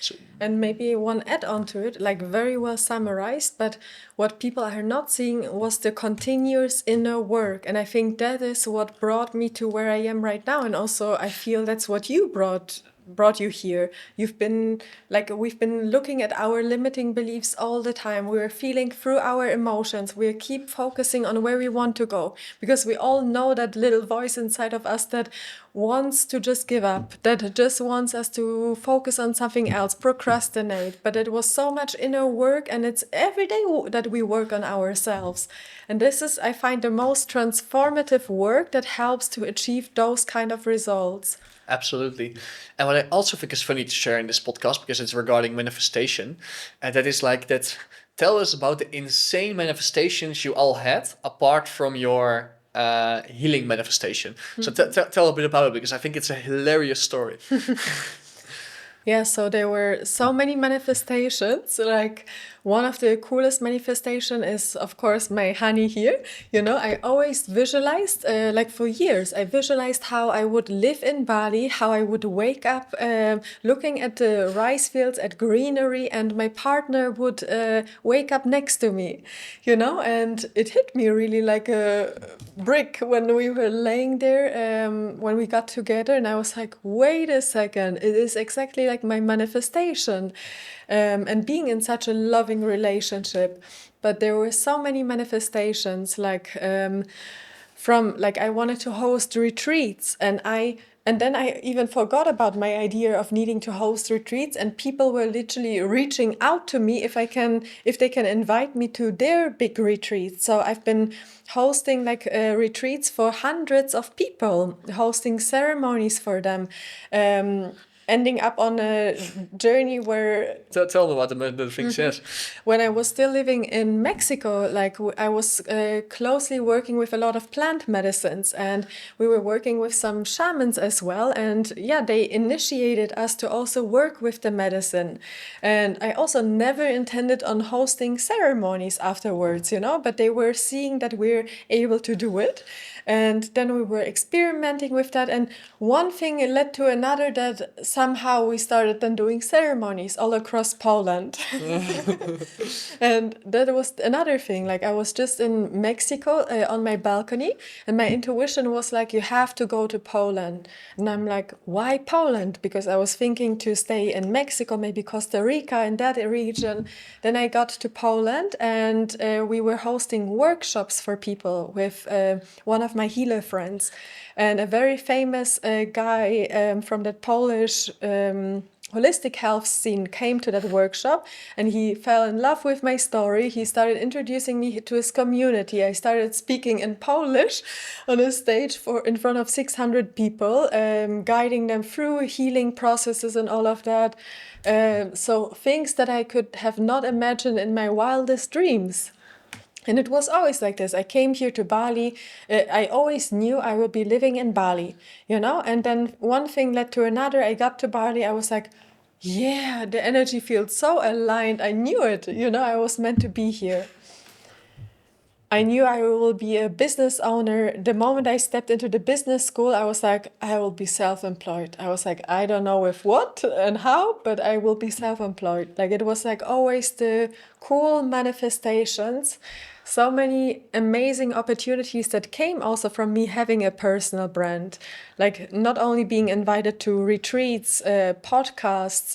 So And maybe one add on to it, like very well summarized, but what people are not seeing was the continuous inner work. And I think that is what brought me to where I am right now. And also I feel that's what you brought you here. You've been like we've been looking at our limiting beliefs all the time. We're feeling through our emotions. We keep focusing on where we want to go because we all know that little voice inside of us that wants to just give up, that just wants us to focus on something else, procrastinate. But it was so much inner work, and it's every day that we work on ourselves. And this is, I find, the most transformative work that helps to achieve those kind of results. absolutely. And what I also think is funny to share in this podcast, because it's regarding manifestation, and that is like that. Tell us about the insane manifestations you all had apart from your healing manifestation. So tell a bit about it, because I think it's a hilarious story. Yeah, so there were so many manifestations. Like one of the coolest manifestation is, of course, my honey here. You know, I always visualized, like for years, I visualized how I would live in Bali, how I would wake up looking at the rice fields, at greenery, and my partner would wake up next to me. You know, and it hit me really like a brick when we were laying there, when we got together, and I was like, wait a second, it is exactly like my manifestation, and being in such a loving relationship. But there were so many manifestations, like from like I wanted to host retreats, and then I even forgot about my idea of needing to host retreats, and people were literally reaching out to me if they can invite me to their big retreats. So I've been hosting like retreats for hundreds of people, hosting ceremonies for them, ending up on a journey where Tell them about the things, yes. when I was still living in Mexico, like I was closely working with a lot of plant medicines, and we were working with some shamans as well. And yeah, they initiated us to also work with the medicine. And I also never intended on hosting ceremonies afterwards, you know, but they were seeing that we're able to do it. And then we were experimenting with that. And one thing led to another, that somehow we started then doing ceremonies all across Poland. And that was another thing. Like I was just in Mexico on my balcony, and my intuition was like, you have to go to Poland. And I'm like, why Poland? Because I was thinking to stay in Mexico, maybe Costa Rica, in that region. Then I got to Poland, and we were hosting workshops for people with one of my healer friends, and a very famous guy from the Polish holistic health scene came to that workshop, and he fell in love with my story. He started introducing me to his community. I started speaking in Polish on a stage in front of 600 people, guiding them through healing processes and all of that. So things that I could have not imagined in my wildest dreams. And it was always like this. I came here to Bali. I always knew I would be living in Bali, you know? And then one thing led to another. I got to Bali. I was like, yeah, the energy feels so aligned. I knew it, you know, I was meant to be here. I knew I will be a business owner. The moment I stepped into the business school, I was like, I will be self-employed. I was like, I don't know with what and how, but I will be self-employed. Like it was like always the cool manifestations. So many amazing opportunities that came also from me having a personal brand. Like not only being invited to retreats, podcasts,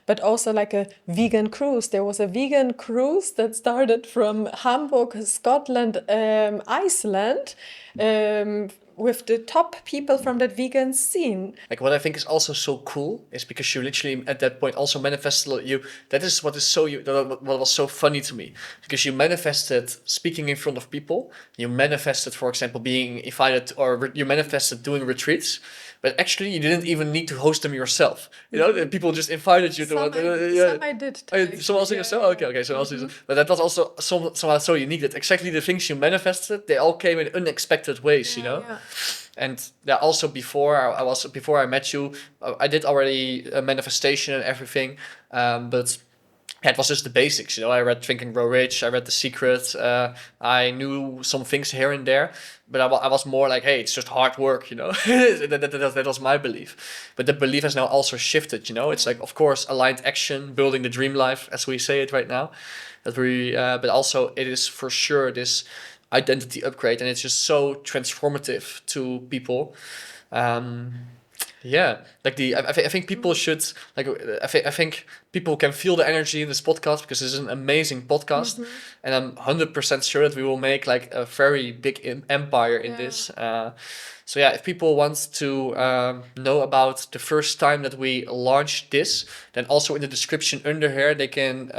but also like a vegan cruise. There was a vegan cruise that started from Hamburg, Scotland, Iceland, with the top people from that vegan scene. Like what I think is also so cool is because you literally at that point also manifested you. That is what is so what was so funny to me, because you manifested speaking in front of people. You manifested, for example, being invited, or you manifested doing retreats. But actually, you didn't even need to host them yourself. You know, the people just invited you to. Some I did. Some also yourself. Okay. So also, but that was also somehow so unique that exactly the things you manifested, they all came in unexpected ways. You know. Yeah. And yeah, also before I met you, I did already a manifestation and everything, but yeah, it was just the basics, you know. I read Think and Grow Rich, I read The Secret, I knew some things here and there, but I was more like, hey, it's just hard work, you know. That was my belief. But the belief has now also shifted, you know. It's like, of course, aligned action, building the dream life, as we say it right now. But also it is for sure this identity upgrade, and it's just so transformative to people. Um, yeah, like I think people should like I think people can feel the energy in this podcast because this is an amazing podcast, and I'm 100% sure that we will make like a very big empire in Yeah. this. So yeah, if people want to know about the first time that we launched this, then also in the description under here they can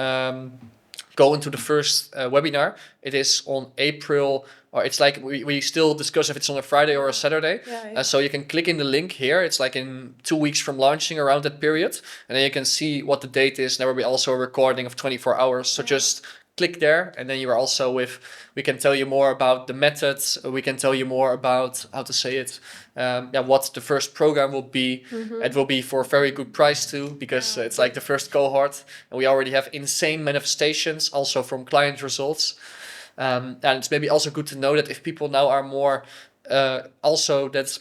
go into the first webinar. It is on April, or it's like we still discuss if it's on a Friday or a Saturday. Yeah. So you can click in the link here. It's like in 2 weeks from launching, around that period. And then you can see what the date is. There will be also a recording of 24 hours. So just click there, and then you are also with, we can tell you more about the methods. We can tell you more about how to say it. What the first program will be. It will be for a very good price too, because it's like the first cohort, and we already have insane manifestations also from client results. And it's maybe also good to know that if people now are more also that,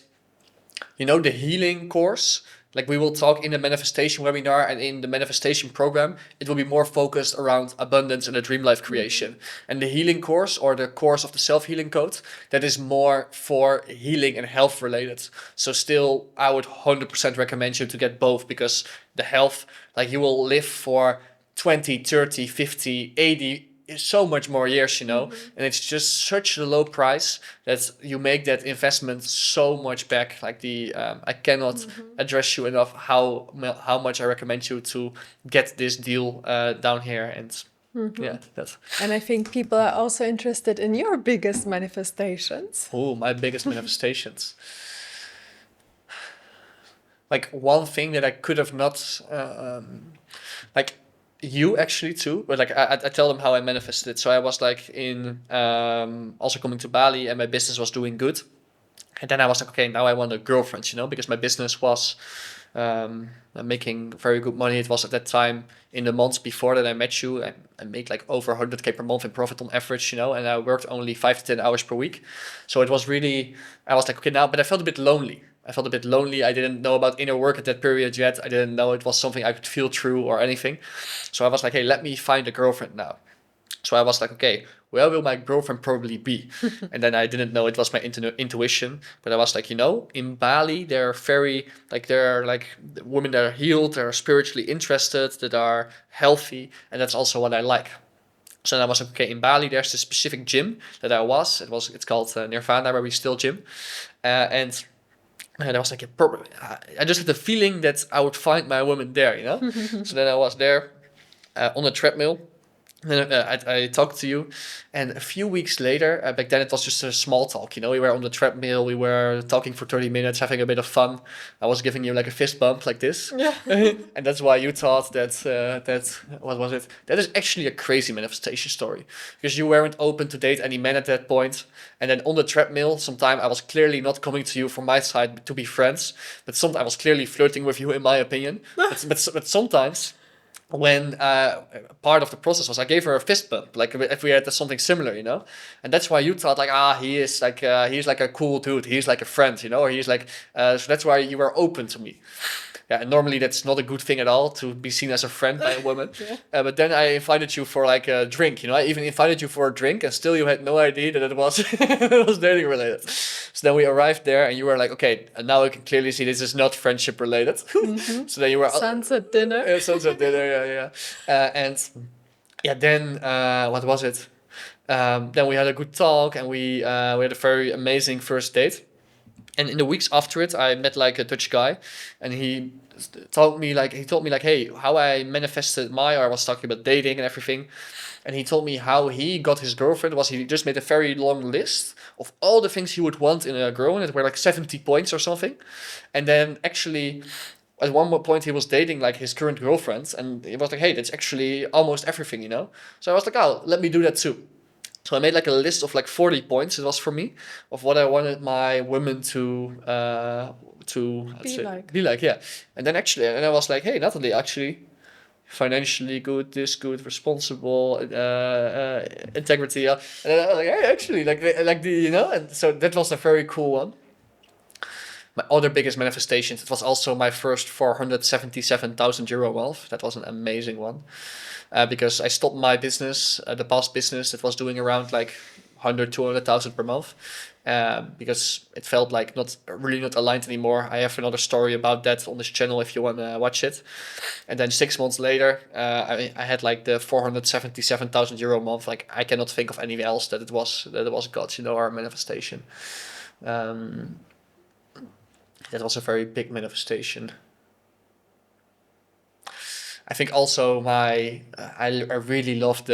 you know, the healing course, like we will talk in the manifestation webinar and in the manifestation program, it will be more focused around abundance and the dream life creation. And the healing course, or the course of the self-healing code, that is more for healing and health related. So still, I would 100% recommend you to get both, because the health, like you will live for 20, 30, 50, 80, so much more years, you know. And it's just such a low price that you make that investment so much back. Like I cannot address you enough how much I recommend you to get this deal down here. And yeah, that's And I think people are also interested in your biggest manifestations. my biggest manifestations. Like one thing that I could have not like you actually too, but like I tell them how I manifested it. So I was like in also coming to Bali, and my business was doing good, and then I was like, okay, now I want a girlfriend, you know, because my business was making very good money. It was at that time, in the months before that I met you, I made like over 100K per month in profit on average, you know, and I worked only 5 to 10 hours per week. So it was really, I was like, okay, now, but I felt a bit lonely. I didn't know about inner work at that period yet. I didn't know it was something I could feel through or anything. So I was like, hey, let me find a girlfriend now. So I was like, okay, where will my girlfriend probably be? And then I didn't know it was my intuition, but I was like, you know, in Bali, they're like women that are healed, that are spiritually interested, that are healthy, and that's also what I like. So then I was like, okay, in Bali, there's this specific gym that it's called Nirvana, where we still gym. And I was like, I just had the feeling that I would find my woman there, you know? So then I was there on a treadmill. And then I talked to you, and a few weeks later, back then it was just a small talk, you know, we were on the treadmill, we were talking for 30 minutes, having a bit of fun. I was giving you like a fist bump like this. Yeah. And that's why you thought what was it? That is actually a crazy manifestation story, because you weren't open to date any men at that point. And then on the treadmill, sometime I was clearly not coming to you from my side to be friends, but sometimes I was clearly flirting with you, in my opinion. But sometimes, when part of the process was I gave her a fist bump, like if we had something similar, you know, and that's why you thought like, he's like a cool dude, he's like a friend, you know, or he's like, so that's why you were open to me. Yeah, and normally that's not a good thing at all, to be seen as a friend by a woman. But then I invited you for like a drink, you know. I even invited you for a drink, and still you had no idea that it was it was dating related. So then we arrived there, and you were like, okay, and now I can clearly see this is not friendship related. So then you were Sunset dinner. sunset dinner, yeah. And yeah, then what was it? Then we had a good talk, and we had a very amazing first date. And in the weeks after it, I met like a Dutch guy, and he told me like, hey, how I manifested I was talking about dating and everything, and he told me how he got his girlfriend was he just made a very long list of all the things he would want in a girl, and it were like 70 points or something. And then actually, at one more point, he was dating like his current girlfriend, and he was like, hey, that's actually almost everything, you know. So I was like, oh, let me do that too. So I made like a list of like 40 points, it was for me, of what I wanted my women to Be like. be like, yeah. And then actually, and I was like, hey, Natalie, actually, financially good, this good, responsible, integrity. And then I was like, hey, actually, like the, and so that was a very cool one. My other biggest manifestations, it was also my first 477,000 euro wealth. That was an amazing one. Because I stopped my business, the past business that was doing around like 100, 200,000 per month, because it felt like not really not aligned anymore. I have another story about that on this channel if you want to watch it. And then 6 months later, I had like the 477,000 euro a month. Like I cannot think of anything else that it was God, our manifestation. That was a very big manifestation. I think also I really love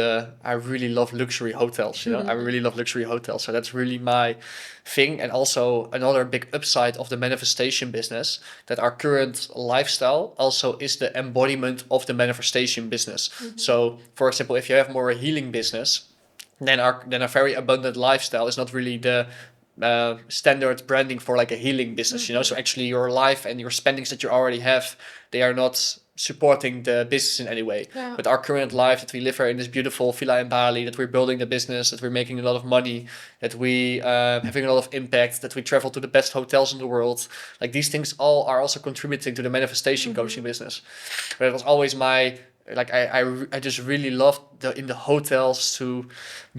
luxury hotels. I really love luxury hotels. So that's really my thing. And also another big upside of the manifestation business, that our current lifestyle also is the embodiment of the manifestation business. So for example, if you have more a healing business, then a very abundant lifestyle is not really the standard branding for like a healing business. So actually your life and your spendings that you already have, they are not supporting the business in any way. Yeah. But our current life that we live here in this beautiful villa in Bali, that we're building the business, that we're making a lot of money, that we having a lot of impact, that we travel to the best hotels in the world, like these things all are also contributing to the manifestation coaching business. But it was always my like I just really loved in the hotels to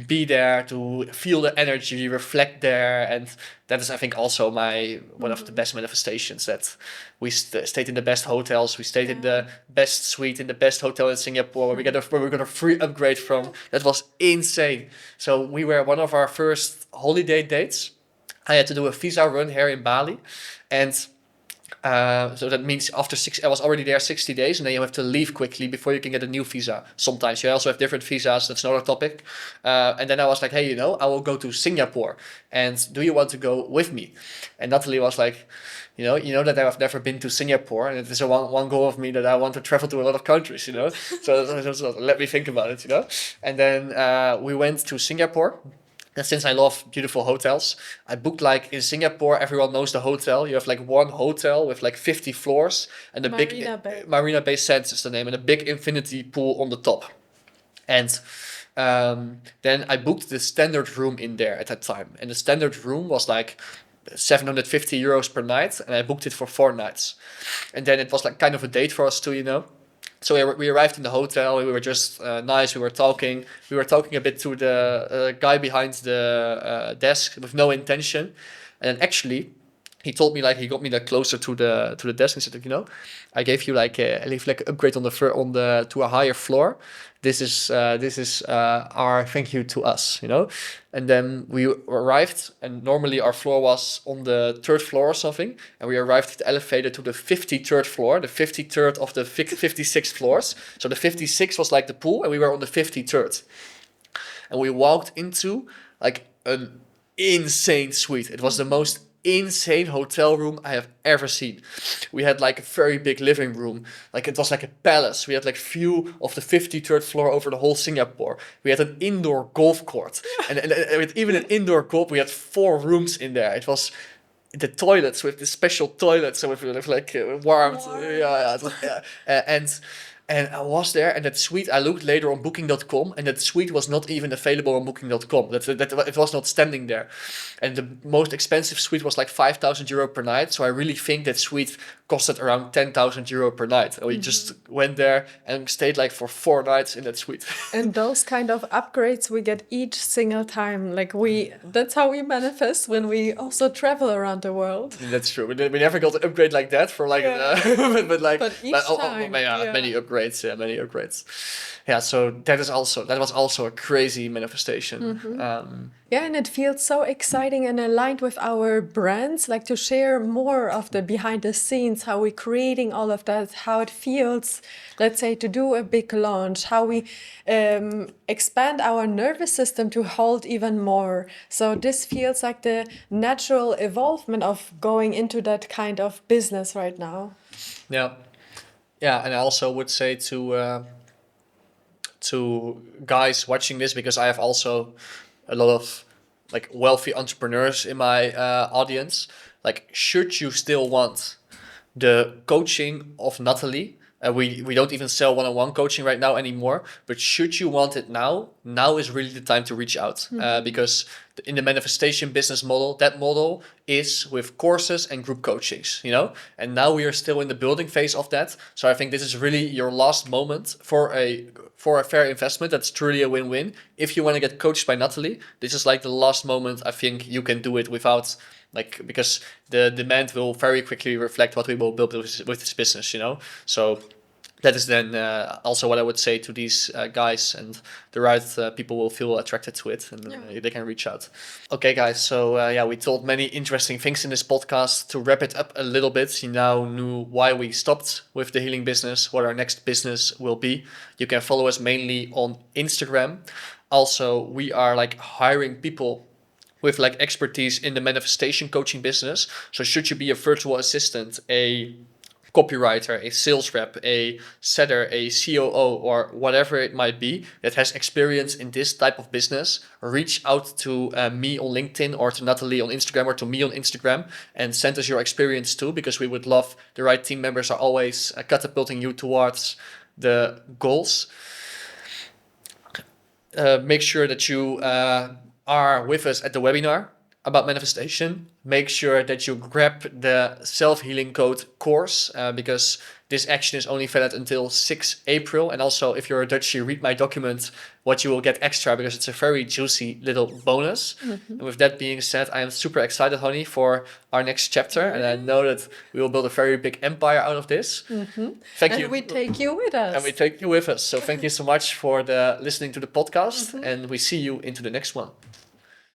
be there, to feel the energy, reflect there, and that is I think also my one of the best manifestations, that we stayed in the best hotels, we stayed in the best suite in the best hotel in Singapore, where we got a free upgrade from. That was insane. So we were one of our first holiday dates. I had to do a visa run here in Bali, and so that means after I was already there 60 days, and then you have to leave quickly before you can get a new visa. Sometimes you also have different visas. That's another topic. And then I was like, hey, I will go to Singapore, and do you want to go with me? And Natalie was like, you know that I've never been to Singapore, and it is one goal of me that I want to travel to a lot of countries. So let me think about it. And then we went to Singapore. And since I love beautiful hotels, I booked like in Singapore, everyone knows the hotel. You have like one hotel with like 50 floors and a Marina big Bay. Marina Bay Sands is the name, and a big infinity pool on the top. And then I booked the standard room in there at that time, and the standard room was like 750 euros per night, and I booked it for 4 nights. And then it was like kind of a date for us too. So we arrived in the hotel. We were just nice. We were talking. We were talking a bit to the guy behind the desk with no intention, and then actually, he told me, like, he got me like closer to the desk and said, I gave you like I leave like an upgrade to a higher floor. This is our thank you to us. And then we arrived, and normally our floor was on the 3rd floor or something, and we arrived with the elevator to the 53rd floor, the 53rd of the 56 floors. So the 56 was like the pool, and we were on the 53rd, and we walked into like an insane suite. It was the most insane hotel room I have ever seen. We had like a very big living room, like it was like a palace. We had like view of the 53rd floor over the whole Singapore. We had an indoor golf court, and with even an indoor golf, we had 4 rooms in there. It was the toilets with the special toilets, so with like warmed, and I was there, and that suite, I looked later on Booking.com, and that suite was not even available on Booking.com. That it was not standing there. And the most expensive suite was like 5,000 euro per night. So I really think that suite costed around 10,000 euro per night. And we just went there and stayed like for 4 nights in that suite. And those kind of upgrades we get each single time. Like that's how we manifest when we also travel around the world. That's true. We never got an upgrade like that for like, But each time, many upgrades. Yeah, many upgrades. Yeah, so that was also a crazy manifestation. Yeah, and it feels so exciting and aligned with our brands, like to share more of the behind the scenes, how we're creating all of that, how it feels, let's say, to do a big launch, how we expand our nervous system to hold even more. So this feels like the natural evolvement of going into that kind of business right now. Yeah. Yeah, and I also would say to guys watching this, because I have also a lot of like wealthy entrepreneurs in my audience. Like, should you still want the coaching of Natalie, We don't even sell one-on-one coaching right now anymore. But should you want it now, now is really the time to reach out, because in the manifestation business model, that model is with courses and group coachings, you know. And now we are still in the building phase of that. So I think this is really your last moment for a fair investment. That's truly a win-win. If you want to get coached by Natalie, this is like the last moment I think you can do it without, like, because the demand will very quickly reflect what we will build with this business, you know. So that is then also what I would say to these guys, and the right people will feel attracted to it, and they can reach out. Okay, guys, so yeah, we told many interesting things in this podcast. To wrap it up a little bit, you now knew why we stopped with the healing business, what our next business will be. You can follow us mainly on Instagram. Also, we are like hiring people with like expertise in the manifestation coaching business. So should you be a virtual assistant, a copywriter, a sales rep, a setter, a COO, or whatever it might be that has experience in this type of business, reach out to me on LinkedIn, or to Natalie on Instagram, or to me on Instagram, and send us your experience too, because we would love, the right team members are always catapulting you towards the goals. Make sure that you are with us at the webinar about manifestation. Make sure that you grab the self-healing code course, because this action is only valid until 6 April. And also, if you're a Dutchie, read my document, what you will get extra, because it's a very juicy little bonus. And with that being said, I am super excited, honey, for our next chapter. And I know that we will build a very big empire out of this. Thank you. And we take you with us. And we take you with us. So thank you so much for listening to the podcast. And we see you into the next one.